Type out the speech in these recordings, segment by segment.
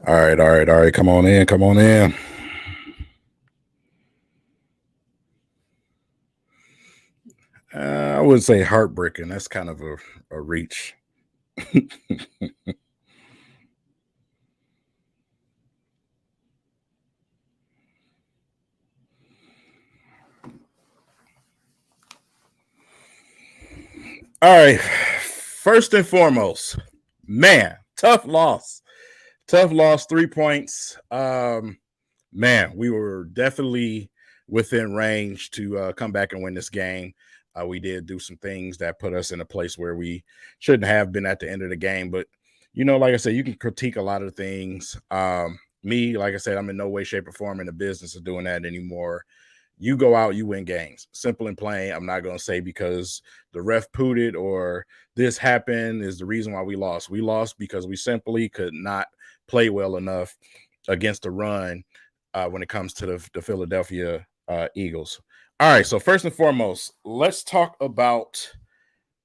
All right. Come on in. I would say heartbreaking. That's kind of a reach. All right. First and foremost, man, tough loss. 3 points. Man, we were definitely within range to come back and win this game. We did do some things that put us in a place where we shouldn't have been at the end of the game. But, like I said, you can critique a lot of things. Me, like I said, I'm in no way, shape, or form in the business of doing that anymore. You go out, you win games. Simple and plain. I'm not going to say because the ref pooted or this happened is the reason why we lost. We lost because we simply could not play well enough against the run when it comes to the Philadelphia Eagles. All right, so first and foremost, let's talk about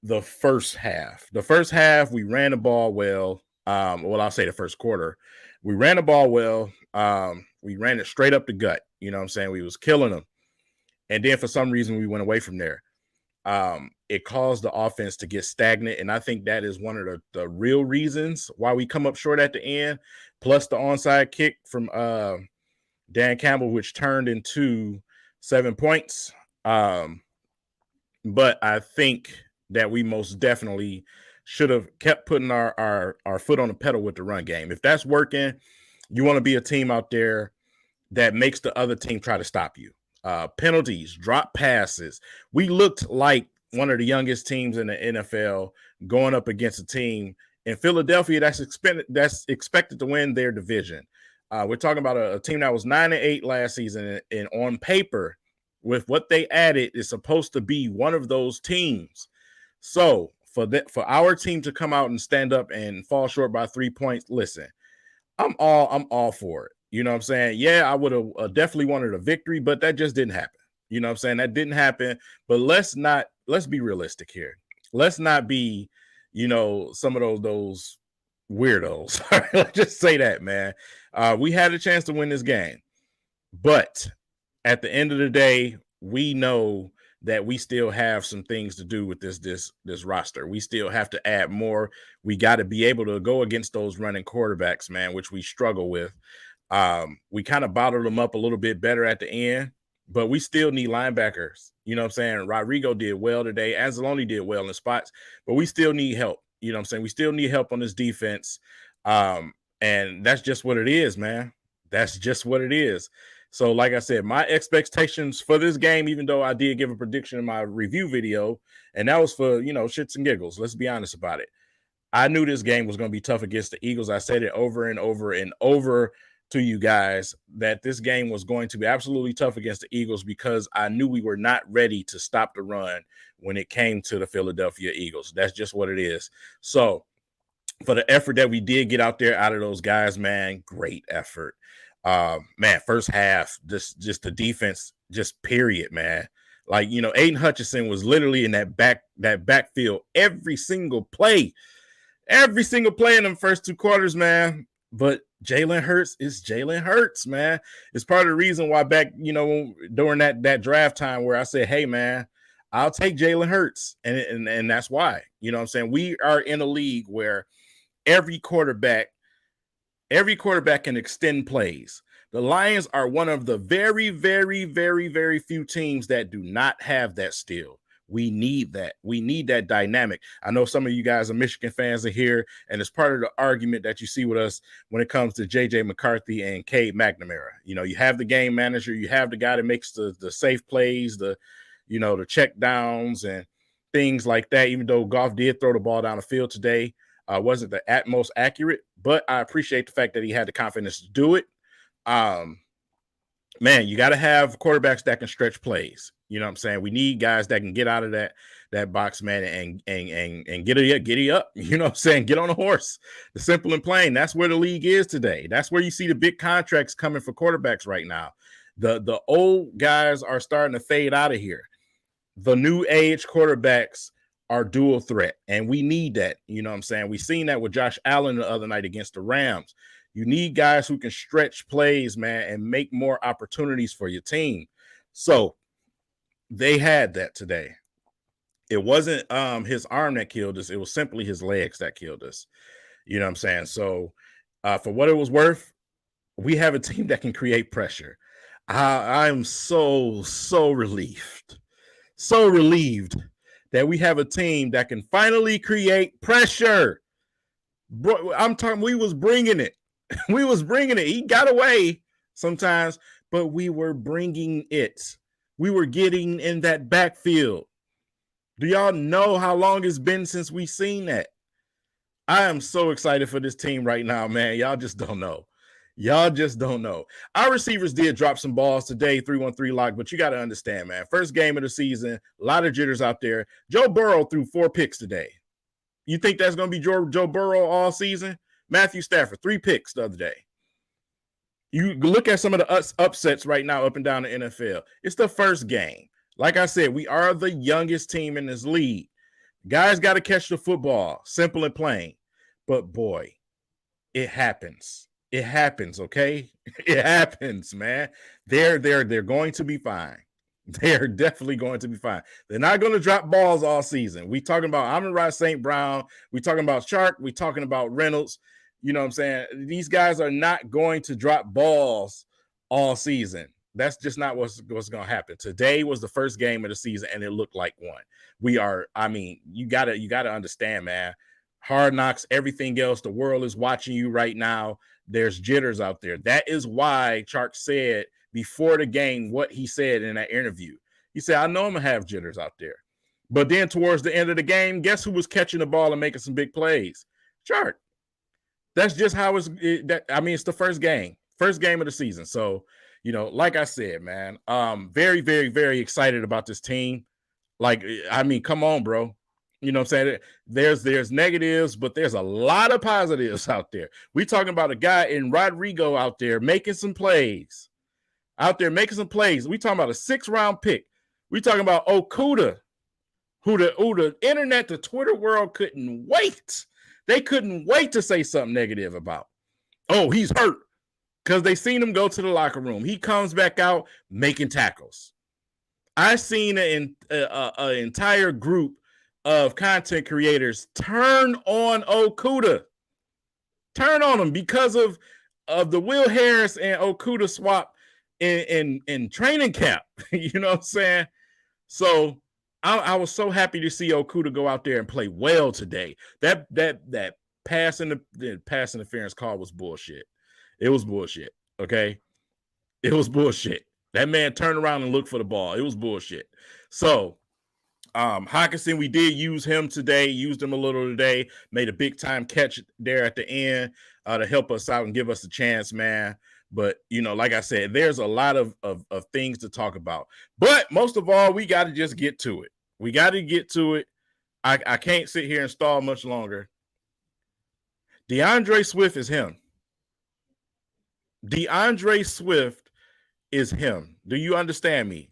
the first half. The first half, we ran the ball well. I'll say the first quarter. We ran the ball well. We ran it straight up the gut. You know what I'm saying? We was killing them. And then for some reason, we went away from there. It caused the offense to get stagnant. And I think that is one of the real reasons why we come up short at the end, plus the onside kick from Dan Campbell, which turned into 7 points. But I think that we most definitely should have kept putting our foot on the pedal with the run game. If that's working, you want to be a team out there that makes the other team try to stop you. Penalties, drop passes. We looked like one of the youngest teams in the NFL going up against a team in Philadelphia that's expected to win their division. We're talking about a team that was 9-8 last season, and on paper, with what they added, is supposed to be one of those teams. So for our team to come out and stand up and fall short by 3 points, listen, I'm all for it. You know what I'm saying? Yeah, I would have definitely wanted a victory, but that just didn't happen. You know what I'm saying? That didn't happen. But let's be realistic here. Let's not be, some of those weirdos. Let's just say that, man. We had a chance to win this game. But at the end of the day, we know that we still have some things to do with this roster. We still have to add more. We got to be able to go against those running quarterbacks, man, which we struggle with. We kind of bottled them up a little bit better at the end, but we still need linebackers. You know what I'm saying? Rodrigo did well today. Anzalone did well in spots, but we still need help. You know what I'm saying? We still need help on this defense. And that's just what it is, man. That's just what it is. So, like I said, my expectations for this game, even though I did give a prediction in my review video, and that was for, shits and giggles. Let's be honest about it. I knew this game was going to be tough against the Eagles. I said it over and over and over to you guys that this game was going to be absolutely tough against the Eagles because I knew we were not ready to stop the run when it came to the Philadelphia Eagles. That's just what it is. So for the effort that we did get out there out of those guys, man, great effort. Man, first half, just the defense, just period, man. Like, Aiden Hutchinson was literally in that backfield every single play in them first 2 quarters, man. But Jalen Hurts is Jalen Hurts, man. It's part of the reason why back, during that draft time where I said, hey, man, I'll take Jalen Hurts. And that's why, you know what I'm saying? We are in a league where every quarterback can extend plays. The Lions are one of the very, very, very, very few teams that do not have that still. We need that. We need that dynamic. I know some of you guys are Michigan fans are here, and it's part of the argument that you see with us when it comes to J.J. McCarthy and Cade McNamara. You have the game manager. You have the guy that makes the safe plays, the check downs and things like that, even though Goff did throw the ball down the field today. Wasn't the most accurate, but I appreciate the fact that he had the confidence to do it. Man, you got to have quarterbacks that can stretch plays. You know what I'm saying? We need guys that can get out of that box, man, and get it up. You know what I'm saying? Get on a horse. The simple and plain. That's where the league is today. That's where you see the big contracts coming for quarterbacks right now. The old guys are starting to fade out of here. The new age quarterbacks are dual threat, and we need that. You know what I'm saying? We seen that with Josh Allen the other night against the Rams. You need guys who can stretch plays, man, and make more opportunities for your team. So they had that today. It wasn't his arm that killed us. It was simply his legs that killed us. You know what I'm saying? So for what it was worth, we have a team that can create pressure. I'm so relieved. So relieved that we have a team that can finally create pressure. Bro, I'm talking, we was bringing it. We was bringing it. He got away sometimes, but we were bringing it. We were getting in that backfield. Do y'all know how long it's been since we seen that? I am so excited for this team right now, man. Y'all just don't know. Y'all just don't know. Our receivers did drop some balls today, 313 lock, but you got to understand, man. First game of the season, a lot of jitters out there. Joe Burrow threw 4 picks today. You think that's going to be Joe Burrow all season? Matthew Stafford, 3 picks the other day. You look at some of the upsets right now up and down the NFL. It's the first game. Like I said, we are the youngest team in this league. Guys got to catch the football, simple and plain. But boy, it happens. It happens, okay? It happens, man. They're going to be fine. They're definitely going to be fine. They're not going to drop balls all season. We talking about Amon-Ra St. Brown. We talking about Shark. We talking about Reynolds. You know what I'm saying? These guys are not going to drop balls all season. That's just not what's going to happen. Today was the first game of the season, and it looked like one. We are, I mean, you gotta understand, man. Hard Knocks, everything else, the world is watching you right now. There's jitters out there. That is why Chark said before the game what he said in that interview. He said, I know I'm going to have jitters out there. But then towards the end of the game, guess who was catching the ball and making some big plays? Chark. That's just how it's the first game of the season. So, you know, like I said, man, very, very, very excited about this team. Like, I mean, come on, bro. You know what I'm saying? There's negatives, but there's a lot of positives out there. We talking about a guy in Rodrigo out there making some plays. We talking about a 6th-round pick. We talking about Okuda, who the internet, the Twitter world couldn't wait. They couldn't wait to say something negative about. Oh, he's hurt. Because they seen him go to the locker room. He comes back out making tackles. I seen an entire group of content creators turn on Okuda. Turn on him because of the Will Harris and Okuda swap in training camp. You know what I'm saying? So I was so happy to see Okuda go out there and play well today. That pass interference call was bullshit. It was bullshit, okay? It was bullshit. That man turned around and looked for the ball. It was bullshit. So, Hockenson, we did use him today, used him a little today, made a big-time catch there at the end to help us out and give us a chance, man. But, you know, like I said, there's a lot of things to talk about. But most of all, we got to just get to it. We got to get to it. I can't sit here and stall much longer. DeAndre Swift is him. DeAndre Swift is him. Do you understand me?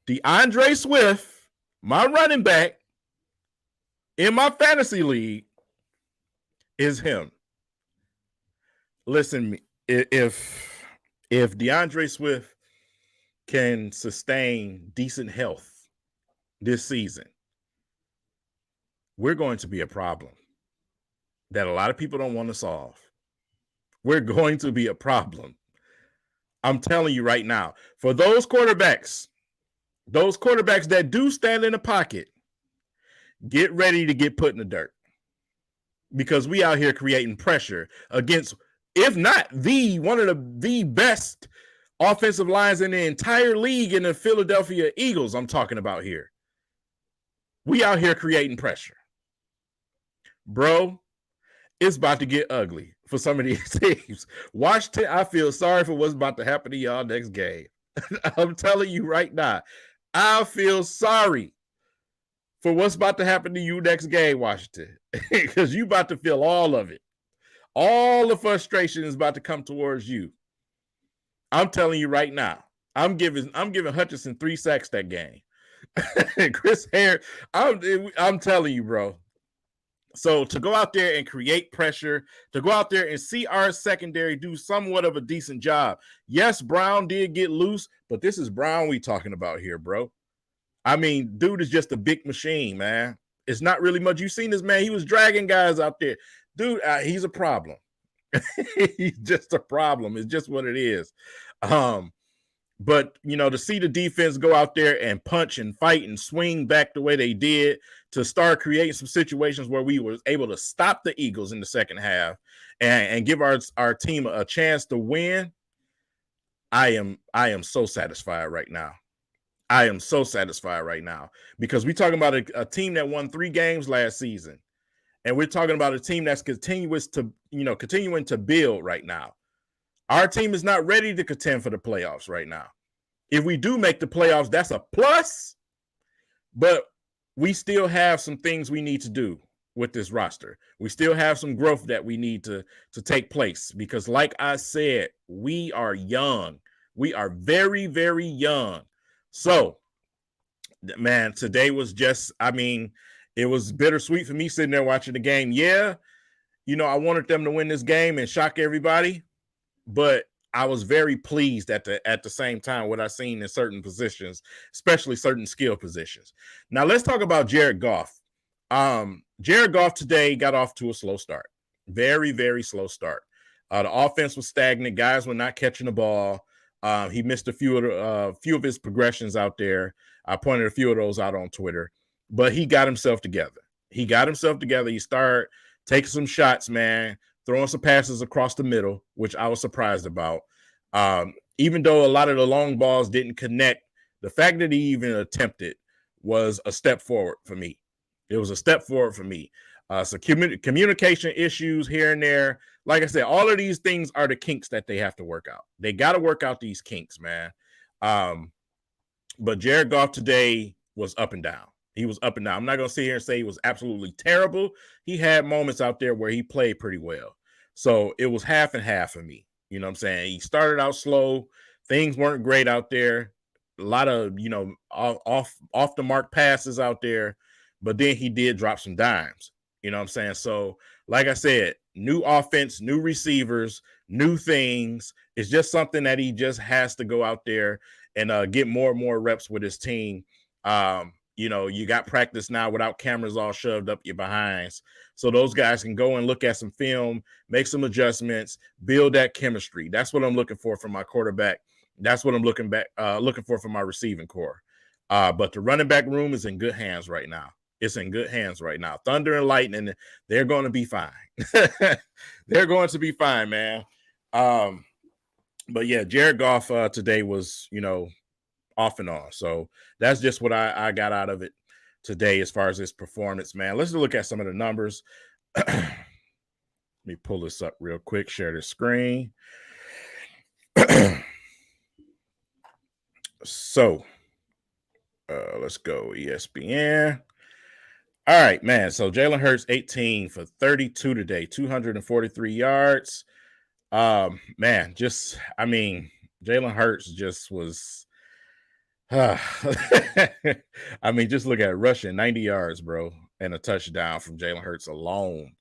DeAndre Swift, my running back in my fantasy league, is him. Listen, if DeAndre Swift can sustain decent health this season, we're going to be a problem that a lot of people don't want to solve. We're going to be a problem. I'm telling you right now, for those quarterbacks that do stand in the pocket, get ready to get put in the dirt, because we out here creating pressure against, if not one of the best offensive lines in the entire league, in the Philadelphia Eagles I'm talking about here. We out here creating pressure. Bro, it's about to get ugly for some of these teams. Washington, I feel sorry for what's about to happen to y'all next game. I'm telling you right now, I feel sorry for what's about to happen to you next game, Washington, because you about to feel all of it. All the frustration is about to come towards you. I'm telling you right now, I'm giving Hutchinson 3 sacks that game. Chris Harris, I'm telling you, bro. So to go out there and create pressure, to go out there and see our secondary do somewhat of a decent job. Yes, Brown did get loose, but this is Brown we talking about here, bro. I mean, dude is just a big machine, man. It's not really much. You've seen this man. He was dragging guys out there. Dude, he's a problem. He's just a problem. It's just what it is. But, to see the defense go out there and punch and fight and swing back the way they did, to start creating some situations where we were able to stop the Eagles in the second half and give our team a chance to win, I am so satisfied right now. I am so satisfied right now because we're talking about a team that won 3 games last season. And we're talking about a team that's continuing to build right now. Our team is not ready to contend for the playoffs right now. If we do make the playoffs, that's a plus, but we still have some things we need to do with this roster. We still have some growth that we need to take place because, like I said, we are young. We are very, very young. So, man, today was just, it was bittersweet for me sitting there watching the game. Yeah, I wanted them to win this game and shock everybody, but I was very pleased at the same time what I seen in certain positions, especially certain skill positions. Now let's talk about Jared Goff. Jared Goff today got off to a slow start. Very, very slow start. The offense was stagnant. Guys were not catching the ball. He missed a few of his progressions out there. I pointed a few of those out on Twitter, but he got himself together. He started taking some shots, man, throwing some passes across the middle, which I was surprised about. Even though a lot of the long balls didn't connect, the fact that he even attempted was a step forward for me. It was a step forward for me. So communication issues here and there. Like I said, all of these things are the kinks that they have to work out. They got to work out these kinks, man. But Jared Goff today was up and down. He was up and down. I'm not going to sit here and say he was absolutely terrible. He had moments out there where he played pretty well. So it was half and half for me. You know what I'm saying? He started out slow. Things weren't great out there. A lot of, off the mark passes out there. But then he did drop some dimes. You know what I'm saying? So, like I said, new offense, new receivers, new things. It's just something that he just has to go out there and get more and more reps with his team. You got practice now without cameras all shoved up your behinds. So those guys can go and look at some film, make some adjustments, build that chemistry. That's what I'm looking for from my quarterback. That's what I'm looking for from my receiving core. But the running back room is in good hands right now. It's in good hands right now. Thunder and Lightning, they're going to be fine. They're going to be fine, man. But yeah, Jared Goff today was, off and on. So that's just what I got out of it today as far as his performance, man. Let's look at some of the numbers. Let me pull this up real quick, share the screen. So let's go ESPN. All right, man. So Jalen Hurts, 18 for 32 today, 243 yards. Man, Jalen Hurts just was just look at rushing 90 yards, bro, and a touchdown from Jalen Hurts alone.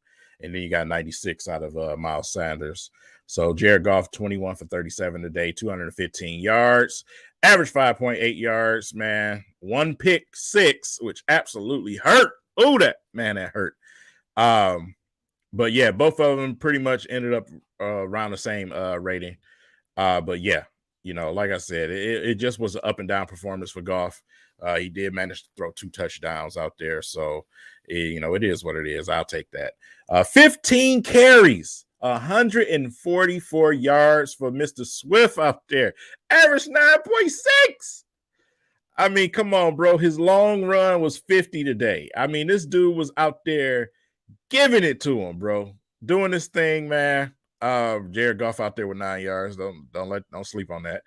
And then you got 96 out of Miles Sanders. So Jared Goff, 21 for 37 today, 215 yards, average 5.8 yards, man. 1 pick 6, which absolutely hurt. Oh, that hurt. But yeah, both of them pretty much ended up around the same rating. But yeah, like I said, it just was an up and down performance for Goff. He did manage to throw 2 touchdowns out there. So, it is what it is. I'll take that. 15 carries, 144 yards for Mr. Swift out there. Average 9.6. Come on, bro. His long run was 50 today. This dude was out there giving it to him, bro. Doing this thing, man. Jared Goff out there with 9 yards. Don't sleep on that.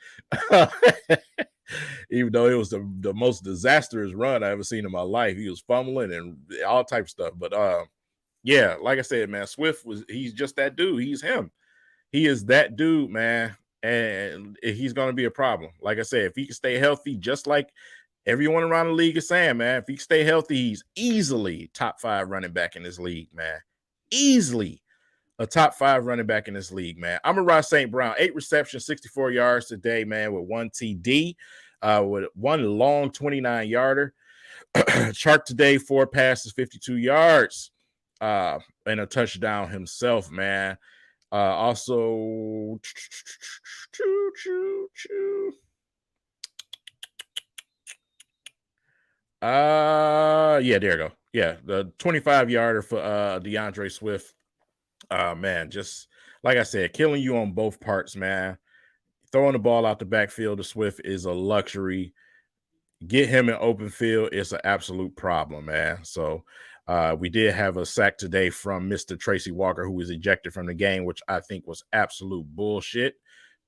Even though it was the most disastrous run I ever seen in my life. He was fumbling and all type of stuff. But yeah, like I said, man, he's just that dude. He's him. He is that dude, man. And he's going to be a problem. Like I said, if he can stay healthy, just like everyone around the league is saying, man, if he stay healthy, he's easily top 5 running back in this league, man. Easily a top 5 running back in this league, man. Amon-Ra St. Brown, 8 receptions, 64 yards today, man, with 1 TD, with 1 long 29-yarder. Chark today, 4 passes, 52 yards, and a touchdown himself, man. Also, yeah, there you go. Yeah, the 25-yarder for DeAndre Swift. Man, just like I said, killing you on both parts, man. Throwing the ball out the backfield to Swift is a luxury. Get him in open field, it's an absolute problem, man. So we did have a sack today from Mr. Tracy Walker, who was ejected from the game, which I think was absolute bullshit.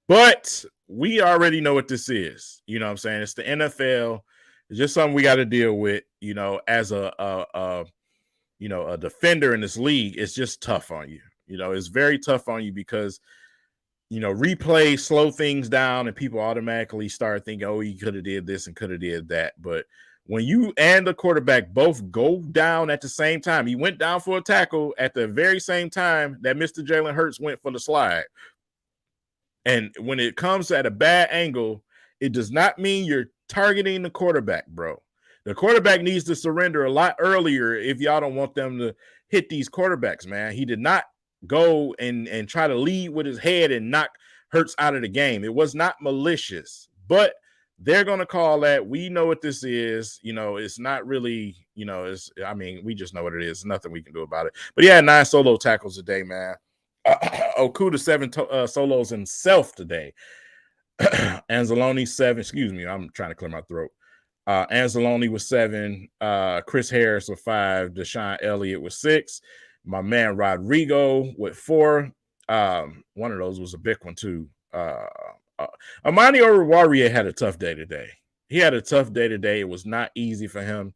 But we already know what this is. You know what I'm saying? It's the NFL. It's just something we got to deal with, you know, as a defender in this league. It's just tough on you. You know, it's very tough on you because, you know, replay slow things down and people automatically start thinking, oh, he could have did this and could have did that. But when you and the quarterback both go down at the same time, he went down for a tackle at the very same time that Mr. Jalen Hurts went for the slide. And when it comes at a bad angle, it does not mean you're targeting the quarterback, bro. The quarterback needs to surrender a lot earlier if y'all don't want them to hit these quarterbacks, man. He did not go and try to lead with his head and knock Hurts out of the game. It was not malicious, but they're going to call that. We know what this is. You know, it's not really, you know, we just know what it is. Nothing we can do about it. But yeah, 9 solo tackles a day, man. Okuda 7 solos himself today. Anzalone 7. Excuse me, I'm trying to clear my throat. Anzalone was 7. Chris Harris with 5. Deshaun Elliott with 6. My man Rodrigo with 4. One of those was a big one too. Amani Oruwariye had a tough day today. He had a tough day today. It was not easy for him.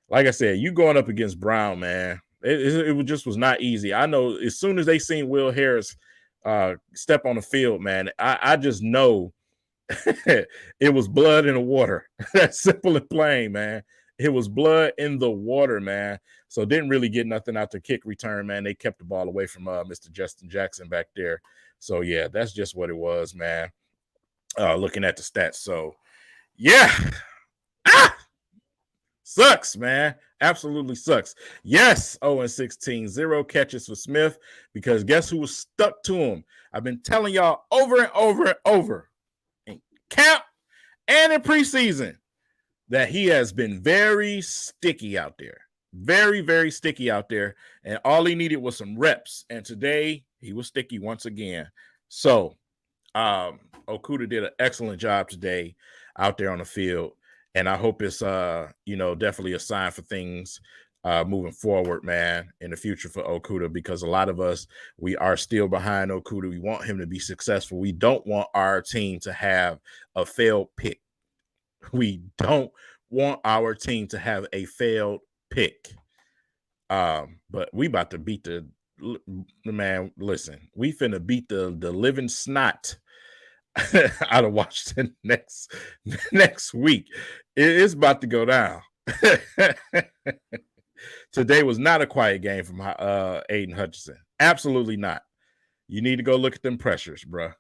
Like I said, you going up against Brown, man. It just was not easy. I know as soon as they seen Will Harris step on the field, man, I just know it was blood in the water. That's simple and plain, man. It was blood in the water, man. So didn't really get nothing out the kick return, man. They kept the ball away from Mr. Justin Jackson back there. So, yeah, that's just what it was, man. Looking at the stats. So, yeah. Sucks, man. Absolutely sucks. Yes, 0-16. 0 catches for Smith because guess who was stuck to him? I've been telling y'all over and over and over in camp and in preseason that he has been very sticky out there. Very, very sticky out there. And all he needed was some reps. And today he was sticky once again. So Okuda did an excellent job today out there on the field. And I hope it's, definitely a sign for things moving forward, man, in the future for Okuda, because a lot of us, we are still behind Okuda. We want him to be successful. We don't want our team to have a failed pick. We don't want our team to have a failed pick. But we about to beat the man. Listen, we finna beat the living snot out of Washington next week. It's about to go down. Today was not a quiet game from Aiden Hutchinson. Absolutely not. You need to go look at them pressures, bro.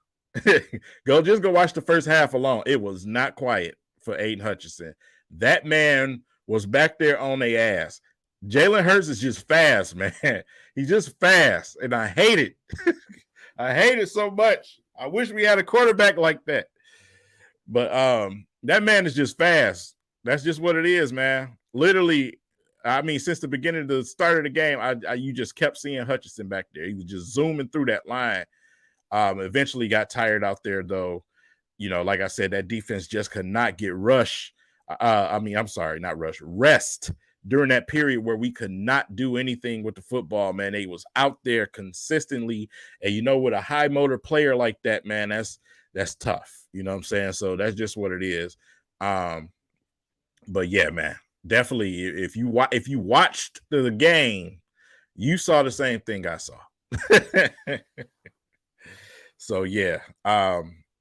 Go watch the first half alone. It was not quiet for Aiden Hutchinson. That man was back there on their ass. Jalen Hurts is just fast, man. He's just fast, and I hate it. I hate it so much. I wish we had a quarterback like that. But that man is just fast. That's just what it is, man. Literally, I mean, since the beginning of the start of the game, you just kept seeing Hutchinson back there. He was just zooming through that line. Eventually got tired out there, though. You know, like I said, that defense just could not get rest during that period where we could not do anything with the football, man. They was out there consistently. And, you know, with a high motor player like that, man, that's tough. You know what I'm saying? So that's just what it is. But yeah, man, definitely. If you watched the game, you saw the same thing I saw. So yeah,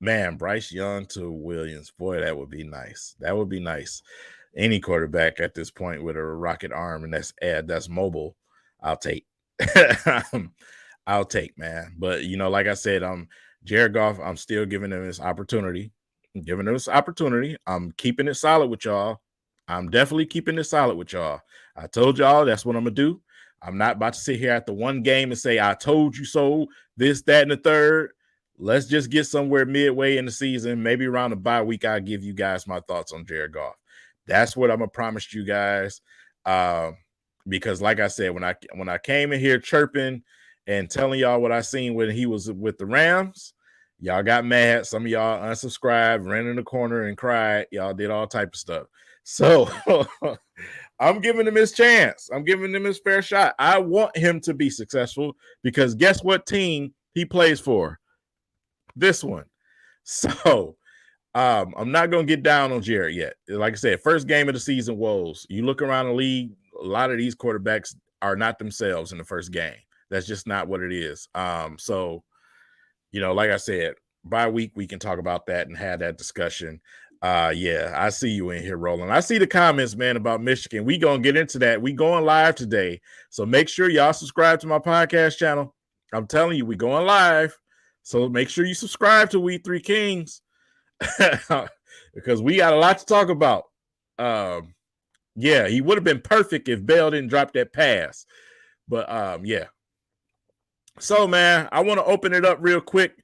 man, Bryce Young to Williams, boy, that would be nice. That would be nice. any quarterback at this point with a rocket arm and that's mobile, I'll take. I'll take, man. But like I said, Jared Goff, I'm still giving him this opportunity. I'm giving him this opportunity. I'm keeping it solid with y'all. I'm definitely keeping it solid with y'all. I told y'all that's what I'm gonna do. I'm not about to sit here at the one game and say I told you so, this, that, and the third. Let's just get somewhere midway in the season, maybe around the bye week. I'll give you guys my thoughts on Jared Goff. That's what I'm gonna promise you guys. Because like I said, when I came in here chirping and telling y'all what I seen when he was with the Rams, y'all got mad. Some of y'all unsubscribed, ran in the corner and cried. Y'all did all type of stuff. So I'm giving him his chance. I'm giving him his fair shot. I want him to be successful because guess what team he plays for? This one. So I'm not going to get down on Jared yet. Like I said, first game of the season woes. You look around the league, a lot of these quarterbacks are not themselves in the first game. That's just not what it is. So, like I said, bye week, we can talk about that and have that discussion. Yeah, I see you in here, Roland. I see the comments, man, about Michigan. We going to get into that. We going live today. So make sure y'all subscribe to my podcast channel. I'm telling you, we going live. So make sure you subscribe to We Three Kings because we got a lot to talk about. Yeah, he would have been perfect if Bell didn't drop that pass. But yeah. So, man, I want to open it up real quick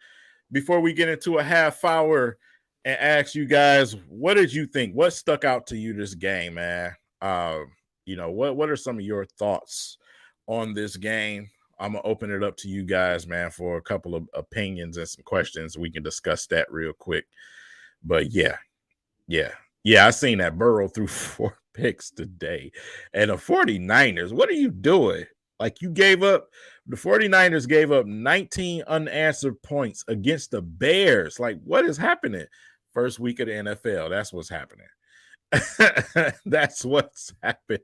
before we get into a half hour and ask you guys, what did you think? What stuck out to you this game, man? What are some of your thoughts on this game? I'm going to open it up to you guys, man, for a couple of opinions and some questions. We can discuss that real quick. But yeah, I seen that Burrow threw 4 picks today. And the 49ers, what are you doing? Like the 49ers gave up 19 unanswered points against the Bears. Like, what is happening? First week of the NFL. That's what's happening. That's what's happening.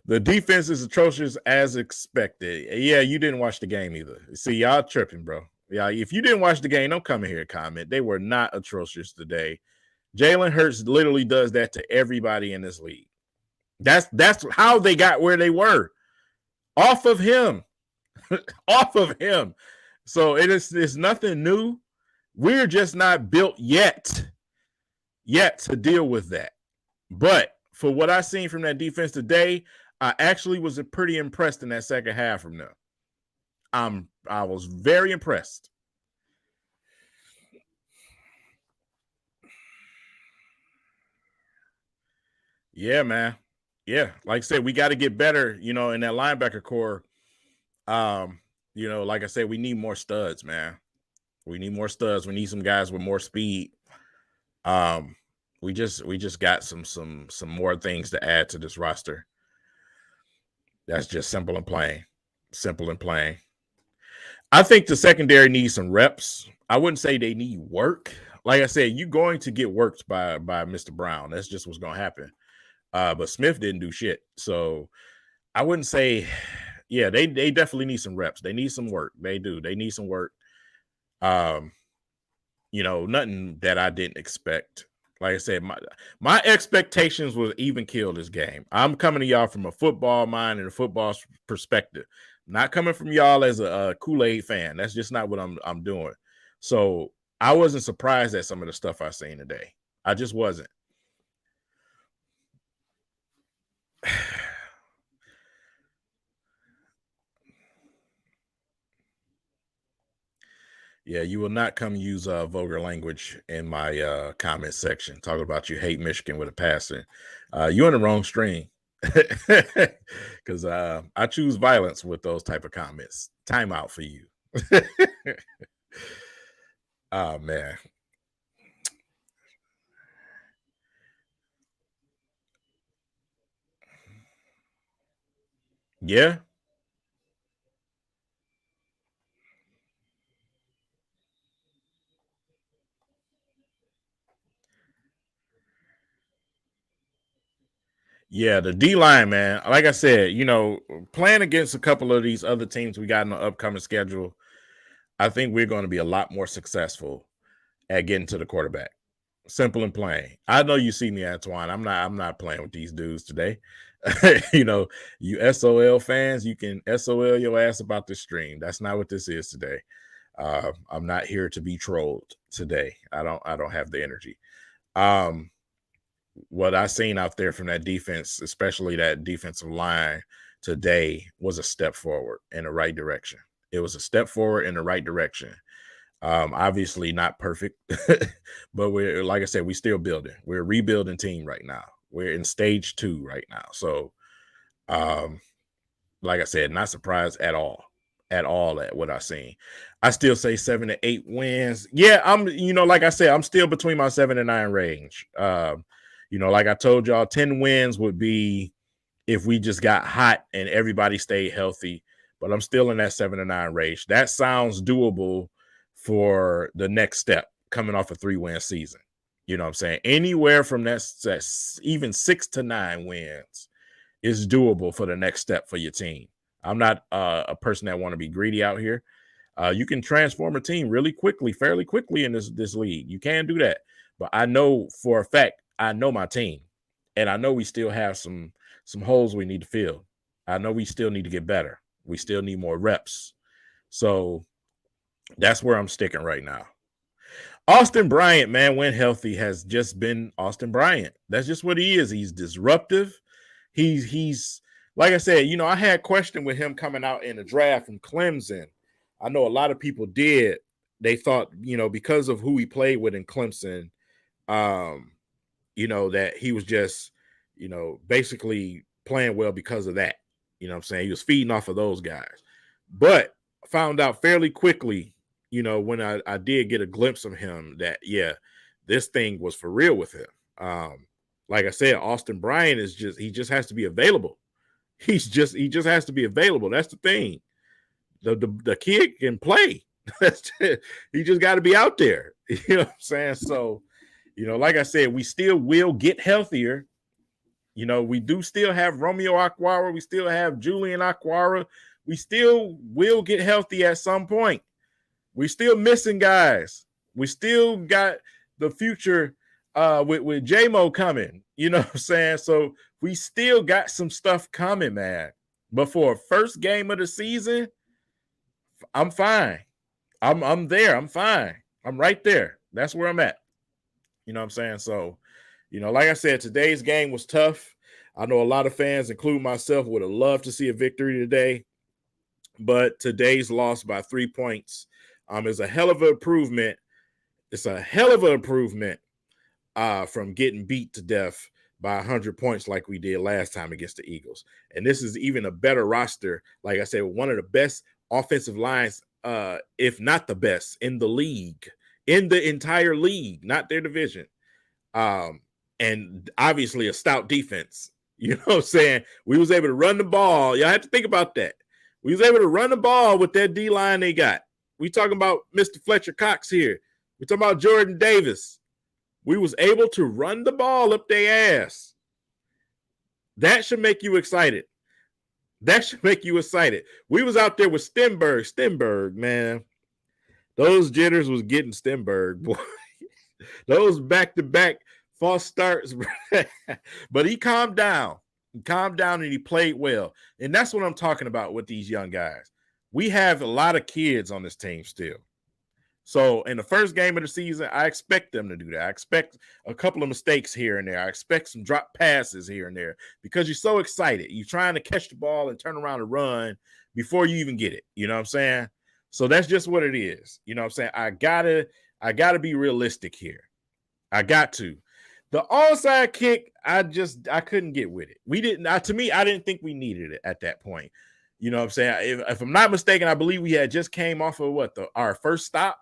The defense is atrocious as expected. Yeah, you didn't watch the game either. See, y'all tripping, bro. Yeah, if you didn't watch the game, don't come in here and comment. They were not atrocious today. Jalen Hurts literally does that to everybody in this league. That's how they got where they were. Off of him. Off of him. So it's nothing new. We're just not built yet to deal with that. But for what I seen from that defense today, I actually was pretty impressed in that second half from them. I was very impressed. Yeah, man. Yeah, like I said, we got to get better, in that linebacker core. Like I said, we need more studs, man. We need more studs. We need some guys with more speed. We just got some more things to add to this roster. That's just simple and plain. Simple and plain. I think the secondary needs some reps. I wouldn't say they need work. Like I said, you're going to get worked by Mr. Brown. That's just what's going to happen. But Smith didn't do shit. So I wouldn't say, yeah, they definitely need some reps. They need some work. They do. They need some work. Nothing that I didn't expect. Like I said, my expectations was even kill this game. I'm coming to y'all from a football mind and a football perspective. Not coming from y'all as a Kool-Aid fan. That's just not what I'm doing. So I wasn't surprised at some of the stuff I seen today. I just wasn't. Yeah, you will not come use vulgar language in my comment section. Talking about you hate Michigan with a passing. You're in the wrong stream. Because I choose violence with those type of comments. Time out for you. Oh, man. Yeah. Yeah, the D-line, man. Like I said, playing against a couple of these other teams we got in the upcoming schedule, I think we're going to be a lot more successful at getting to the quarterback. Simple and plain. I know you see me, Antoine. I'm not playing with these dudes today. You SOL fans, you can SOL your ass about this stream. That's not what this is today. I'm not here to be trolled today. I don't have the energy. What I seen out there from that defense, especially that defensive line today, was a step forward in the right direction. It was a step forward in the right direction. Obviously not perfect, but we're, like I said, we still building. We're a rebuilding team right now. We're in stage 2 right now. So, like I said, not surprised at all at what I've seen. I still say 7 to 8 wins. Yeah, I'm, like I said, I'm still between my 7 and 9 range. Like I told y'all, 10 wins would be if we just got hot and everybody stayed healthy, but I'm still in that 7 to 9 range. That sounds doable for the next step coming off a 3-win season. You know what I'm saying? Anywhere from that even 6 to 9 wins is doable for the next step for your team. I'm not a person that want to be greedy out here. You can transform a team really quickly, fairly quickly in this league. You can do that. But I know for a fact, I know my team. And I know we still have some holes we need to fill. I know we still need to get better. We still need more reps. So that's where I'm sticking right now. Austin Bryant, man, when healthy, has just been Austin Bryant. That's just what he is. He's disruptive. He's like I said, I had a question with him coming out in the draft from Clemson. I know a lot of people did. They thought, because of who he played with in Clemson, that he was just, basically playing well because of that. You know what I'm saying? He was feeding off of those guys. But found out fairly quickly, when I did get a glimpse of him, that, yeah, this thing was for real with him. Like I said, Austin Bryant he just has to be available. He just has to be available. That's the thing. The kid can play. He just got to be out there. You know what I'm saying? So, like I said, we still will get healthier. We do still have Romeo Okwara. We still have Julian Okwara. We still will get healthy at some point. We still missing guys. We still got the future with J-Mo coming. You know what I'm saying? So we still got some stuff coming, man. But for a first game of the season, I'm fine. I'm there. I'm fine. I'm right there. That's where I'm at. You know what I'm saying? So, like I said, today's game was tough. I know a lot of fans, including myself, would have loved to see a victory today. But today's loss by 3 points is a hell of an improvement. It's a hell of an improvement from getting beat to death by 100 points like we did last time against the Eagles. And this is even a better roster. Like I said, one of the best offensive lines, if not the best, in the league, in the entire league, not their division. And obviously a stout defense. You know what I'm saying? We was able to run the ball. Y'all have to think about that. We was able to run the ball with that D-line they got. We talking about Mr. Fletcher Cox here. We talking about Jordan Davis. We was able to run the ball up their ass. That should make you excited. That should make you excited. We was out there with Stenberg. Stenberg, man. Those jitters was getting Stenberg, boy. Those back-to-back false starts. But he calmed down. He calmed down and he played well. And that's what I'm talking about with these young guys. We have a lot of kids on this team still. So in the first game of the season, I expect them to do that. I expect a couple of mistakes here and there. I expect some drop passes here and there because you're so excited. You're trying to catch the ball and turn around and run before you even get it. You know what I'm saying? So that's just what it is. You know what I'm saying? I gotta be realistic here. I got to. The onside kick, I couldn't get with it. We didn't. To me, I didn't think we needed it at that point. You know what I'm saying? If I'm not mistaken, I believe we had just came off of our first stop.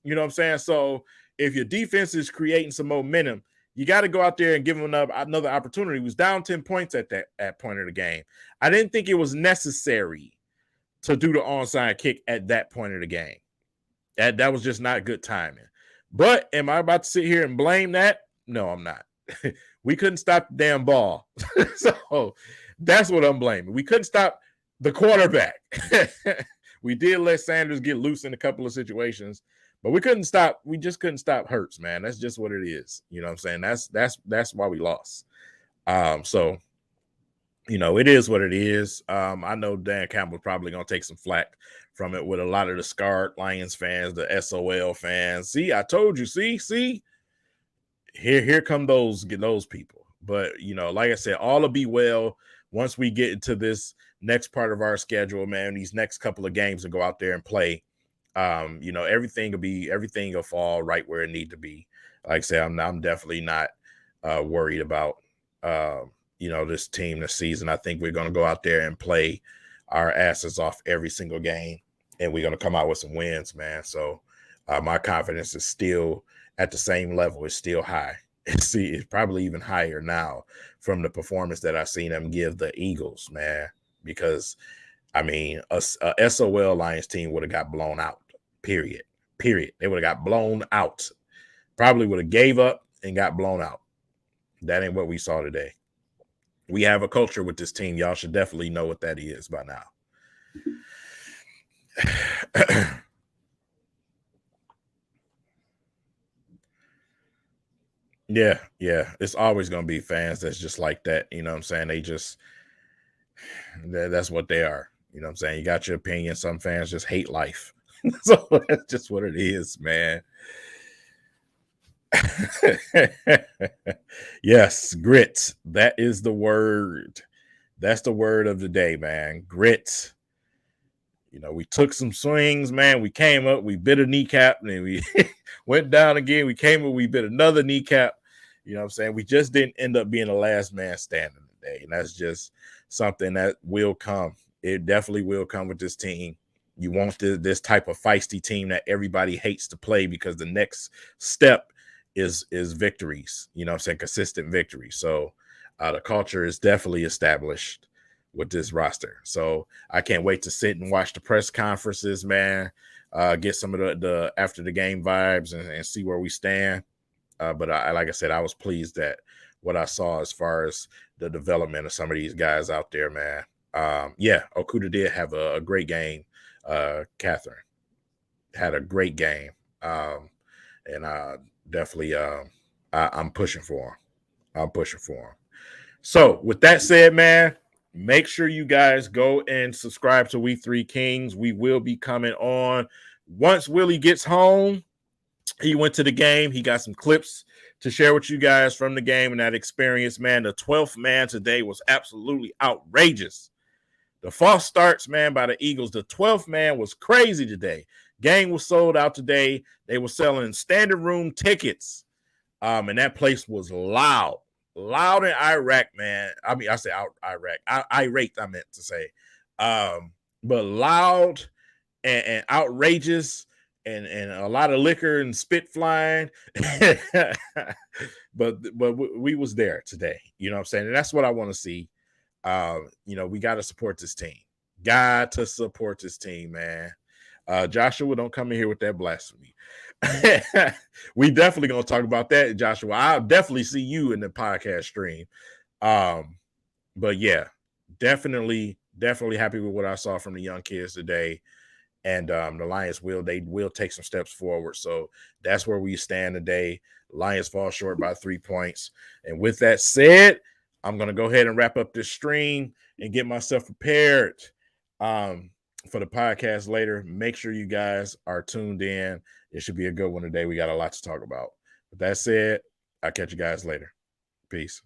You know what I'm saying? So if your defense is creating some momentum, you got to go out there and give them another opportunity. He was down 10 points at that point of the game. I didn't think it was necessary to do the onside kick at that point of the game. That was just not good timing. But am I about to sit here and blame that? No, I'm not. We couldn't stop the damn ball. So that's what I'm blaming. We couldn't stop the quarterback. We did let Sanders get loose in a couple of situations, But we couldn't stop. We just couldn't stop Hurts, man. That's just what it is. You know what I'm saying? That's why we lost. So it is what it is. I know Dan Campbell's probably gonna take some flack from it with a lot of the scarred Lions fans, the SOL fans. See, I told you. See, here come those people. But like I said, all will be well once we get into this next part of our schedule, man. These next couple of games to go out there and play. Everything will fall right where it need to be. Like I said, I'm definitely not worried about this team this season. I think we're going to go out there and play our asses off every single game, and we're going to come out with some wins, man. So my confidence is still at the same level. It's still high. It's probably even higher now from the performance that I've seen them give the Eagles, man, because a SOL Lions team would have got blown out, period. They would have got blown out. Probably would have gave up and got blown out. That ain't what we saw today. We have a culture with this team. Y'all should definitely know what that is by now. Yeah. It's always going to be fans that's just like that. You know what I'm saying? That's what they are. You know what I'm saying? You got your opinion. Some fans just hate life. So that's just what it is, man. Yes, grit. That is the word. That's the word of the day, man. Grit. We took some swings, man. We came up, we bit a kneecap, and then we went down again. We came up, we bit another kneecap. You know what I'm saying? We just didn't end up being the last man standing today. And that's just something that will come. It definitely will come with this team. You want this type of feisty team that everybody hates to play, because the next step is victories. You know what I'm saying? Consistent victories. So the culture is definitely established with this roster. So I can't wait to sit and watch the press conferences, man. Get some of the after the game vibes and see where we stand. But like I said, I was pleased at what I saw as far as the development of some of these guys out there, man. Okudah did have a great game. Catherine had a great game. And definitely I'm pushing for him. So with that said, man, make sure you guys go and subscribe to We Three Kings. We will be coming on once Willie gets home. He went to the game. He got some clips to share with you guys from the game and that experience, man. The 12th man today was absolutely outrageous. The false starts, man, by the Eagles. The 12th man was crazy today. Game was sold out today. They were selling standard room tickets. And that place was loud. Loud in Iraq, man. I mean, I say Iraq. Irate, I meant to say. But loud and outrageous and a lot of liquor and spit flying. but we was there today. You know what I'm saying? And that's what I want to see. We got to support this team. Got to support this team, man. Joshua, don't come in here with that blasphemy. We definitely gonna talk about that, Joshua. I'll definitely see you in the podcast stream. But yeah, definitely happy with what I saw from the young kids today. And the Lions will take some steps forward. So that's where we stand today. Lions fall short by 3 points. And with that said, I'm gonna go ahead and wrap up this stream and get myself prepared for the podcast later. Make sure you guys are tuned in. It should be a good one today. We got a lot to talk about. With that said, I'll catch you guys later. Peace.